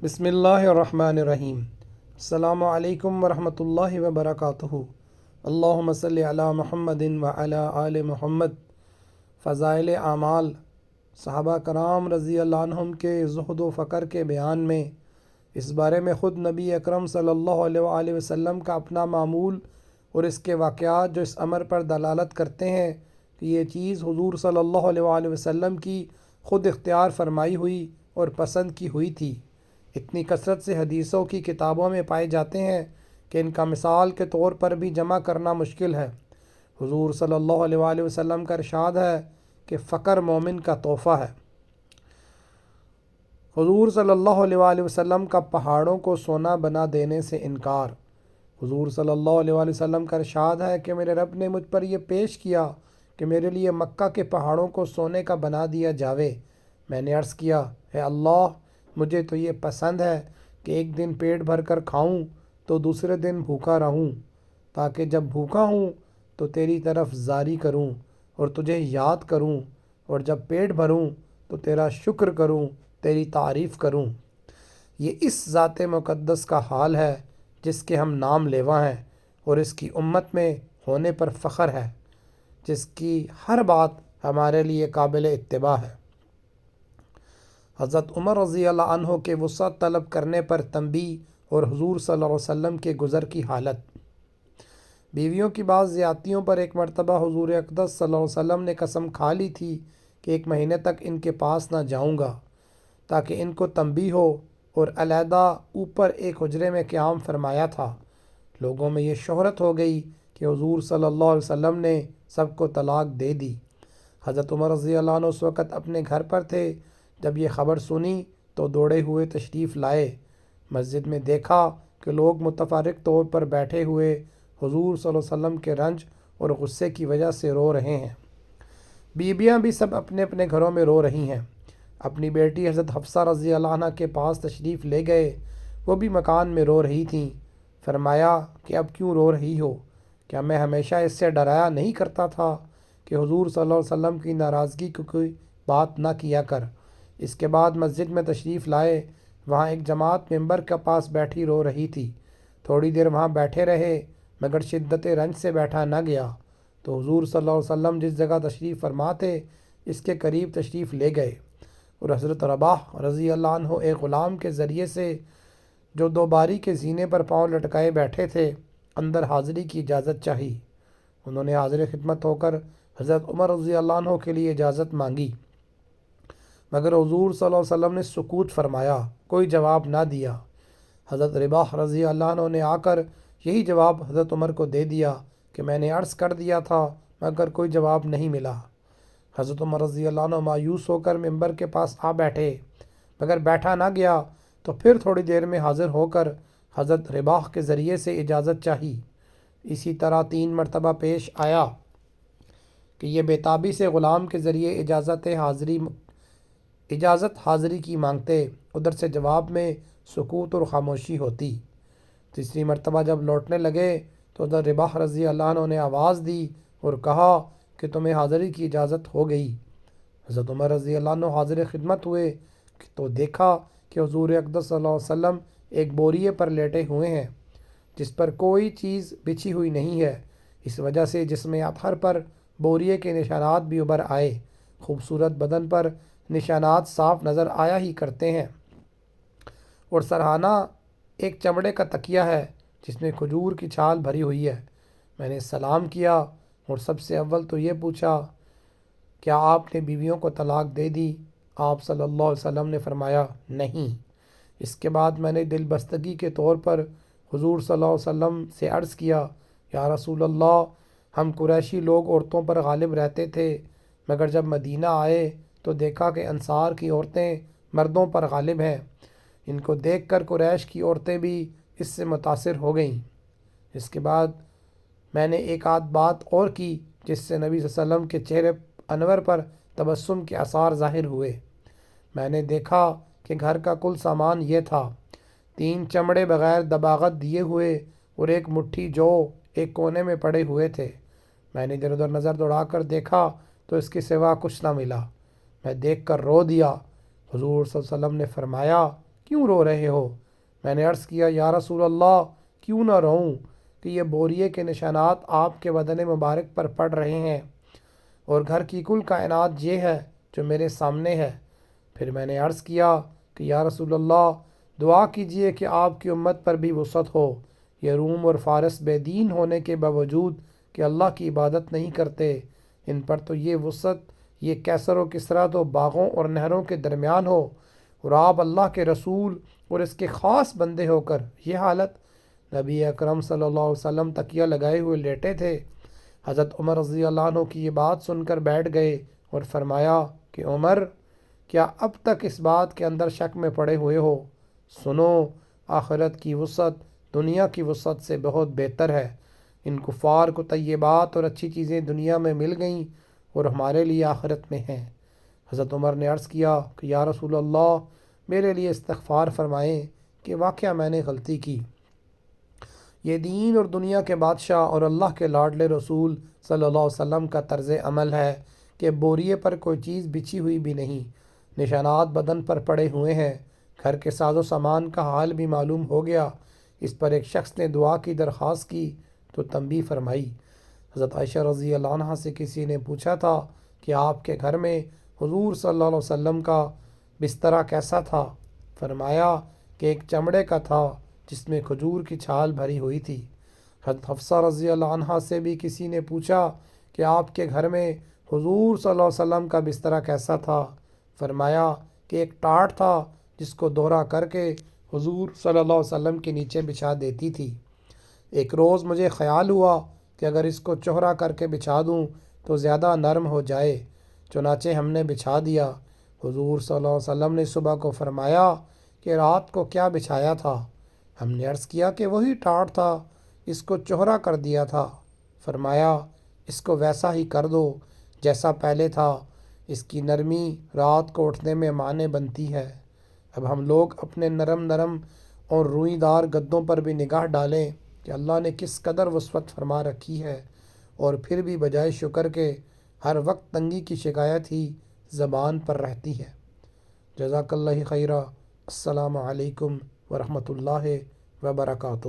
بسم اللہ الرحمن الرحیم۔ السلام علیکم ورحمۃ اللہ وبرکاتہ۔ اللہم صلی علی محمد وعلی آل محمد۔ فضائل اعمال۔ صحابہ کرام رضی اللہ عنہم کے زہد و فقر کے بیان میں اس بارے میں خود نبی اکرم صلی اللہ علیہ وآلہ وسلم کا اپنا معمول اور اس کے واقعات جو اس امر پر دلالت کرتے ہیں کہ یہ چیز حضور صلی اللہ علیہ وآلہ وسلم کی خود اختیار فرمائی ہوئی اور پسند کی ہوئی تھی، اتنی کثرت سے حدیثوں کی کتابوں میں پائے جاتے ہیں کہ ان کا مثال کے طور پر بھی جمع کرنا مشکل ہے۔ حضور صلی اللہ علیہ وآلہ وسلم کا ارشاد ہے کہ فقر مومن کا تحفہ ہے۔ حضور صلی اللہ علیہ وآلہ وسلم کا پہاڑوں کو سونا بنا دینے سے انکار۔ حضور صلی اللہ علیہ وآلہ وسلم کا ارشاد ہے کہ میرے رب نے مجھ پر یہ پیش کیا کہ میرے لیے مکہ کے پہاڑوں کو سونے کا بنا دیا جاوے۔ میں نے عرض کیا، اے اللہ، مجھے تو یہ پسند ہے کہ ایک دن پیٹ بھر کر کھاؤں تو دوسرے دن بھوکا رہوں، تاکہ جب بھوکا ہوں تو تیری طرف زاری کروں اور تجھے یاد کروں، اور جب پیٹ بھروں تو تیرا شکر کروں، تیری تعریف کروں۔ یہ اس ذات مقدس کا حال ہے جس کے ہم نام لیوا ہیں اور اس کی امت میں ہونے پر فخر ہے، جس کی ہر بات ہمارے لیے قابل اتباع ہے۔ حضرت عمر رضی اللہ عنہ کے وسعت طلب کرنے پر تنبیہ اور حضور صلی اللہ علیہ وسلم کے گزر کی حالت۔ بیویوں کی بعض زیادتیوں پر ایک مرتبہ حضور اقدس صلی اللہ علیہ وسلم نے قسم کھا لی تھی کہ 1 مہینے تک ان کے پاس نہ جاؤں گا، تاکہ ان کو تنبیہ ہو، اور علیحدہ اوپر ایک حجرے میں قیام فرمایا تھا۔ لوگوں میں یہ شہرت ہو گئی کہ حضور صلی اللہ علیہ وسلم نے سب کو طلاق دے دی۔ حضرت عمر رضی اللہ عنہ اس وقت اپنے گھر پر تھے۔ جب یہ خبر سنی تو دوڑے ہوئے تشریف لائے۔ مسجد میں دیکھا کہ لوگ متفرق طور پر بیٹھے ہوئے حضور صلی اللہ علیہ وسلم کے رنج اور غصے کی وجہ سے رو رہے ہیں۔ بیویاں بھی سب اپنے اپنے گھروں میں رو رہی ہیں۔ اپنی بیٹی حضرت حفصہ رضی اللہ عنہ کے پاس تشریف لے گئے، وہ بھی مکان میں رو رہی تھیں۔ فرمایا کہ اب کیوں رو رہی ہو؟ کیا میں ہمیشہ اس سے ڈرایا نہیں کرتا تھا کہ حضور صلی اللہ علیہ وسلم کی ناراضگی کی کوئی بات نہ کیا کر؟ اس کے بعد مسجد میں تشریف لائے۔ وہاں ایک جماعت ممبر کے پاس بیٹھی رو رہی تھی۔ تھوڑی دیر وہاں بیٹھے رہے، مگر شدت رنج سے بیٹھا نہ گیا، تو حضور صلی اللہ علیہ وسلم جس جگہ تشریف فرما تھے اس کے قریب تشریف لے گئے، اور حضرت رباح رضی اللہ عنہ ایک غلام کے ذریعے سے جو 2 باری کے زینے پر پاؤں لٹکائے بیٹھے تھے اندر حاضری کی اجازت چاہی۔ انہوں نے حاضر خدمت ہو کر حضرت عمر رضی اللہ عنہ کے لیے اجازت مانگی، مگر حضور صلی اللہ علیہ وسلم نے سکوت فرمایا، کوئی جواب نہ دیا۔ حضرت رباح رضی اللہ عنہ نے آ کر یہی جواب حضرت عمر کو دے دیا کہ میں نے عرض کر دیا تھا، مگر کوئی جواب نہیں ملا۔ حضرت عمر رضی اللہ عنہ مایوس ہو کر ممبر کے پاس آ بیٹھے، مگر بیٹھا نہ گیا، تو پھر تھوڑی دیر میں حاضر ہو کر حضرت رباح کے ذریعے سے اجازت چاہی۔ اسی طرح 3 مرتبہ پیش آیا کہ یہ بےتابی سے غلام کے ذریعے اجازت حاضری کی مانگتے، ادھر سے جواب میں سکوت اور خاموشی ہوتی۔ تیسری مرتبہ جب لوٹنے لگے تو حضرت رباح رضی اللہ عنہ نے آواز دی اور کہا کہ تمہیں حاضری کی اجازت ہو گئی۔ حضرت عمر رضی اللہ عنہ حاضر خدمت ہوئے تو دیکھا کہ حضور اقدس صلی اللہ علیہ وسلم ایک بوریے پر لیٹے ہوئے ہیں، جس پر کوئی چیز بچھی ہوئی نہیں ہے، اس وجہ سے جسم اطہر پر بوریے کے نشانات بھی ابھر آئے۔ خوبصورت بدن پر نشانات صاف نظر آیا ہی کرتے ہیں، اور سرہانہ ایک چمڑے کا تکیہ ہے جس میں کھجور کی چھال بھری ہوئی ہے۔ میں نے سلام کیا اور سب سے اول تو یہ پوچھا، کیا آپ نے بیویوں کو طلاق دے دی؟ آپ صلی اللہ علیہ وسلم نے فرمایا، نہیں۔ اس کے بعد میں نے دل بستگی کے طور پر حضور صلی اللہ علیہ وسلم سے عرض کیا، یا رسول اللہ، ہم قریشی لوگ عورتوں پر غالب رہتے تھے، مگر جب مدینہ آئے تو دیکھا کہ انصار کی عورتیں مردوں پر غالب ہیں۔ ان کو دیکھ کر قریش کی عورتیں بھی اس سے متاثر ہو گئیں۔ اس کے بعد میں نے ایک آدھ بات اور کی جس سے نبی صلی اللہ علیہ وسلم کے چہرے انور پر تبسم کے آثار ظاہر ہوئے۔ میں نے دیکھا کہ گھر کا کل سامان یہ تھا: 3 چمڑے بغیر دباغت دیے ہوئے اور ایک مٹھی جو ایک کونے میں پڑے ہوئے تھے۔ میں نے ادھر ادھر نظر دوڑا کر دیکھا تو اس کے سوا کچھ نہ ملا۔ میں دیکھ کر رو دیا۔ حضور صلی اللہ علیہ وسلم نے فرمایا کیوں رو رہے ہو؟ میں نے عرض کیا یا رسول اللہ کیوں نہ روؤں کہ یہ بوریے کے نشانات آپ کے بدن مبارک پر پڑ رہے ہیں اور گھر کی کل کائنات یہ ہے جو میرے سامنے ہے۔ پھر میں نے عرض کیا کہ یا رسول اللہ دعا کیجئے کہ آپ کی امت پر بھی وسعت ہو۔ یہ روم اور فارس بے دین ہونے کے باوجود کہ اللہ کی عبادت نہیں کرتے، ان پر تو یہ وسعت، یہ کیسر و کسریٰ تو باغوں اور نہروں کے درمیان ہو، اور آپ اللہ کے رسول اور اس کے خاص بندے ہو کر یہ حالت۔ نبی اکرم صلی اللہ علیہ وسلم تکیہ لگائے ہوئے لیٹے تھے۔ حضرت عمر رضی اللہ عنہ کی یہ بات سن کر بیٹھ گئے اور فرمایا کہ عمر، کیا اب تک اس بات کے اندر شک میں پڑے ہوئے ہو؟ سنو، آخرت کی وسعت دنیا کی وسعت سے بہت بہتر ہے۔ ان کفار کو طیبات اور اچھی چیزیں دنیا میں مل گئیں اور ہمارے لیے آخرت میں ہیں۔ حضرت عمر نے عرض کیا کہ یا رسول اللہ میرے لیے استغفار فرمائیں کہ واقعہ میں نے غلطی کی۔ یہ دین اور دنیا کے بادشاہ اور اللہ کے لاڈلے رسول صلی اللہ علیہ وسلم کا طرز عمل ہے کہ بوریے پر کوئی چیز بچھی ہوئی بھی نہیں، نشانات بدن پر پڑے ہوئے ہیں۔ گھر کے ساز و سامان کا حال بھی معلوم ہو گیا۔ اس پر ایک شخص نے دعا کی درخواست کی تو تنبیہ فرمائی۔ حضرت عائشہ رضی اللہ عنہ سے کسی نے پوچھا تھا کہ آپ کے گھر میں حضور صلی اللہ علیہ وسلم کا بسترا کیسا تھا؟ فرمایا کہ ایک چمڑے کا تھا جس میں کھجور کی چھال بھری ہوئی تھی۔ حضرت حفصہ رضی اللہ عنہ سے بھی کسی نے پوچھا کہ آپ کے گھر میں حضور صلی اللہ علیہ وسلم کا بسترا کیسا تھا؟ فرمایا کہ ایک ٹاٹ تھا جس کو دوہرا کر کے حضور صلی اللہ علیہ وسلم کے نیچے بچھا دیتی تھی۔ ایک روز مجھے خیال ہوا کہ اگر اس کو چوہرا کر کے بچھا دوں تو زیادہ نرم ہو جائے، چنانچہ ہم نے بچھا دیا۔ حضور صلی اللہ علیہ وسلم نے صبح کو فرمایا کہ رات کو کیا بچھایا تھا؟ ہم نے عرض کیا کہ وہی ٹاٹ تھا، اس کو چوہرا کر دیا تھا۔ فرمایا اس کو ویسا ہی کر دو جیسا پہلے تھا، اس کی نرمی رات کو اٹھنے میں مانے بنتی ہے۔ اب ہم لوگ اپنے نرم نرم اور روئی دار گدوں پر بھی نگاہ ڈالیں کہ اللہ نے کس قدر وسعت فرما رکھی ہے، اور پھر بھی بجائے شکر کے ہر وقت تنگی کی شکایت ہی زبان پر رہتی ہے۔ جزاک اللہ خیرہ۔ السلام علیکم ورحمۃ اللہ وبرکاتہ۔